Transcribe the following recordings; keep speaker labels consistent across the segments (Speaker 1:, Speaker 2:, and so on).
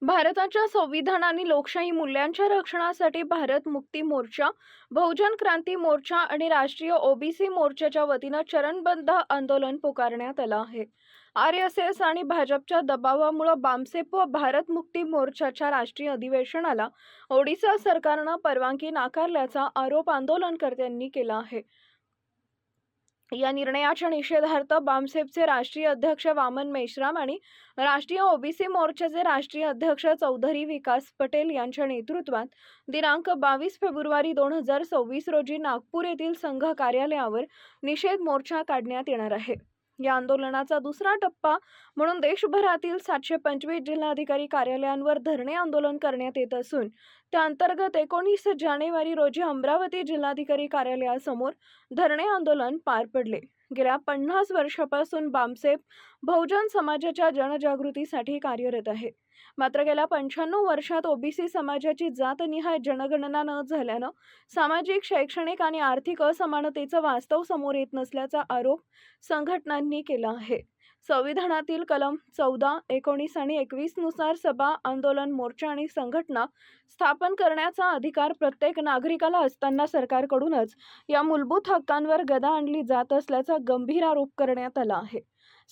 Speaker 1: भारताच्या संविधान आणि लोकशाही मूल्यांच्या रक्षणासाठी भारत मुक्ती मोर्चा, बहुजन क्रांती मोर्चा आणि राष्ट्रीय ओबीसी मोर्चाच्या वतीनं चरणबद्ध आंदोलन पुकारण्यात आलं आहे। आरएसएस आणि भाजपच्या दबावामुळे बामसेप व भारत मुक्ती मोर्चाच्या राष्ट्रीय अधिवेशनाला ओडिशा सरकारनं परवानगी नाकारल्याचा आरोप आंदोलनकर्त्यांनी केला आहे। या निर्णयाच्या निषेधार्थ बामसेपचे राष्ट्रीय अध्यक्ष वामन मेश्राम आणि राष्ट्रीय ओबीसी मोर्चाचे राष्ट्रीय अध्यक्ष चौधरी विकास पटेल यांच्या नेतृत्वात दिनांक 22 फेब्रुवारी 2026 रोजी नागपूर येथील संघ कार्यालयावर निषेध मोर्चा काढण्यात येणार आहे। या आंदोलनाचा दुसरा टप्पा म्हणून देशभरातील 725 जिल्हाधिकारी कार्यालयांवर धरणे आंदोलन करण्यात येत असून त्या अंतर्गत 19 जानेवारी रोजी अमरावती जिल्हाधिकारी कार्यालयासमोर धरणे आंदोलन पार पडले। गेल्या 50 वर्षापासून बामसेप बहुजन समाजाच्या जनजागृतीसाठी कार्यरत आहे। मात्र गेल्या 95 वर्षात ओबीसी समाजाची जातनिहाय जनगणना न झाल्यानं सामाजिक, शैक्षणिक आणि आर्थिक असमानतेचं वास्तव समोर येत नसल्याचा आरोप संघटनांनी केला आहे। संविधानातील कलम 14, 19 आणि 21 नुसार सभा, आंदोलन, मोर्चा आणि संघटना स्थापन करण्याचा अधिकार प्रत्येक नागरिकाला असताना सरकारकडूनच या मूलभूत हक्कांवर गदा आणली जात असल्याचा गंभीर आरोप करण्यात आला आहे।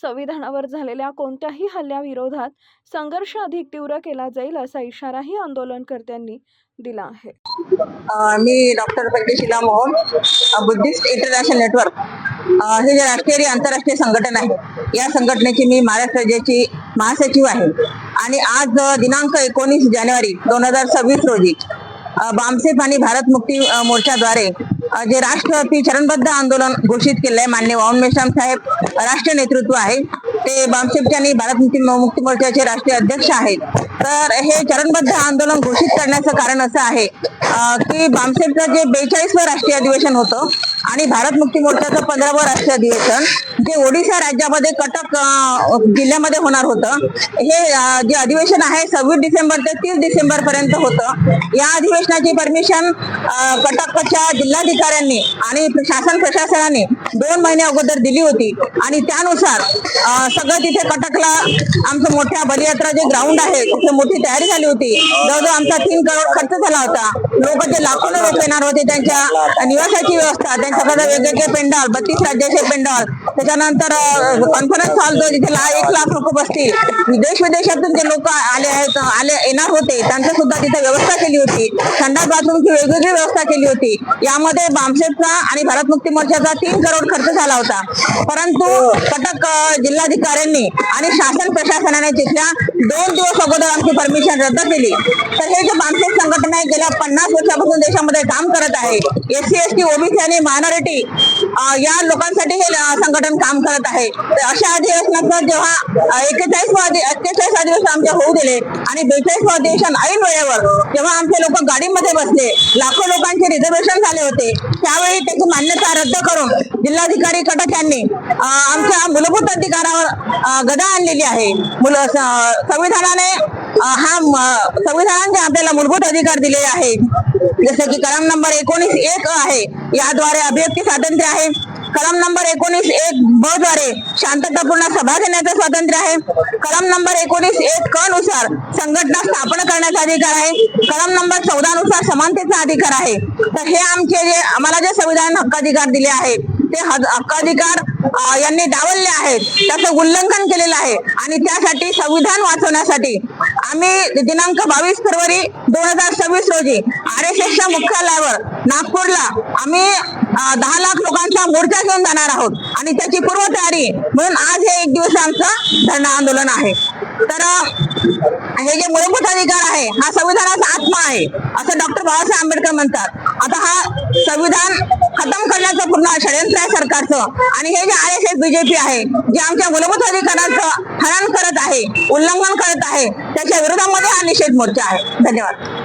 Speaker 1: संविधानावर झालेल्या कोणत्याही हल्ल्याविरोधात संघर्ष अधिक तीव्र केला जाईल असा इशाराही आंदोलनकर्त्यांनी दिला आहे।
Speaker 2: मी doctor Sheela Mohan, Buddhist international network हे जे राष्ट्रीय आणि आंतरराष्ट्रीय संघटना आहे, या संघटनेची मी महाराष्ट्र राज्याची महासचिव आहे। आणि आज दिनांक 19 जानेवारी 2026 रोजी बामसेप आणि भारत मुक्ती मोर्चाद्वारे जे राष्ट्रव्यापी चरणबद्ध आंदोलन घोषित केले आहे, माननीय वामन मेश्राम साहेब राष्ट्रीय नेतृत्व आहे, ते बामसेपचे आणि भारत मुक्ती मोर्चाचे राष्ट्रीय अध्यक्ष आहेत। तर हे चरणबद्ध आंदोलन घोषित करण्याचं कारण असं आहे की बामसेपचं जे 42वं राष्ट्रीय अधिवेशन होतं आणि भारत मुक्ती मोर्चाचं 15वं राष्ट्रीय अधिवेशन जे ओडिशा राज्यामध्ये कटक जिल्ह्यामध्ये होणार होतं, हे जे अधिवेशन आहे 26 डिसेंबर ते 30 डिसेंबर पर्यंत होतं। या अधिवेशनाची परमिशन कटकच्या जिल्हाधिकाऱ्यांनी आणि शासन प्रशासनाने 2 महिने अगोदर दिली होती आणि त्यानुसार सगळं तिथे कटकला आमचं मोठ्या बलियात्रा जे ग्राउंड आहे तिथे मोठी तयारी झाली होती। जवळजवळ आमचा 3 करोड खर्च झाला होता। लोक जे लाखोने लोक येणार होते, त्यांच्या निवासाची व्यवस्था, त्यांच्याकडे वेगवेगळे पेंडॉल, 32 राज्याचे पेंडॉल, त्याच्यानंतर कॉन्फरन्स हॉल जो जिथे 1 लाख लोक बसतील, देश विदेशातून जे लोक आले येणार होते त्यांचं सुद्धा तिथे व्यवस्था केली होती। संडास बाथरूमची वेगवेगळी व्यवस्था केली होती। यामध्ये बामसेपचा आणि भारत मुक्ती मोर्चाचा 3 करोड खर्च झाला होता। परंतु कटक जिल्हाधिकाऱ्यांनी आणि शासन प्रशासनाने तिथल्या 2 दिवस अगोदर आमची परमिशन रद्द केली। तर हे जे बामसेप संघटना गेल्या 50 वर्षापासून देशामध्ये काम करत आहे, SC, ST, ओबीसी आणि मायनॉरिटी या लोकांसाठी हे संघटन काम करत आहे। अशा अधिवेशनाचं जेव्हा 41 अधिवेशन आमचे होऊ दिले आणि 42वं अधिवेशन ऐन वेळेवर जेव्हा आमचे लोक गाडीमध्ये बसले, लाखो लोकांचे रिझर्वेशन झाले होते, त्यावेळी त्याची मान्यता रद्द करून जिल्हाधिकारी कटक यांनी आमच्या मूलभूत अधिकारावर गदा आणलेली आहे। संविधानाने संविधानाने आपल्याला मूलभूत अधिकार दिलेले आहे, जसे की कलम नंबर 19(1) आहे, याद्वारे अभिव्यक्ती स्वातंत्र्य आहे। कलम नंबर 19(1)(ब) द्वारे शांततापूर्ण सभा घेण्याचं स्वातंत्र्य आहे। कलम नंबर 19(1)(क) नुसार संघटना स्थापन करण्याचा अधिकार आहे। कलम नंबर 14 नुसार समानतेचा अधिकार आहे। तर हे आमचे जे आम्हाला जे संविधान हक्काधिकार दिले आहेत ते हक्काधिकार यांनी डावलले आहेत, त्याचं उल्लंघन केलेलं आहे आणि त्यासाठी संविधान वाचवण्यासाठी आम्ही दिनांक 22 फेब्रुवारी 2026 रोजी आरएसएसच्या मुख्यालयावर नागपूरला आम्ही 10 लाख लोकांचा मोर्चा घेऊन जाणार आहोत आणि त्याची पूर्वतयारी म्हणून आज हे 1 दिवस आमचं धरणं आंदोलन आहे। तर हे जे मूलभूत अधिकार आहे हा संविधानाचा आत्मा आहे असं डॉक्टर बाबासाहेब आंबेडकर म्हणतात। आता हा संविधान खतम करण्याचं पूर्ण षडयंत्र आहे सरकारचं आणि हे जे आरएसएस बीजेपी आहे जे आमच्या मूलभूत अधिकारांचं हनन करत आहे, उल्लंघन करत आहे, त्याच्या विरोधामध्ये हा निषेध मोर्चा आहे। धन्यवाद।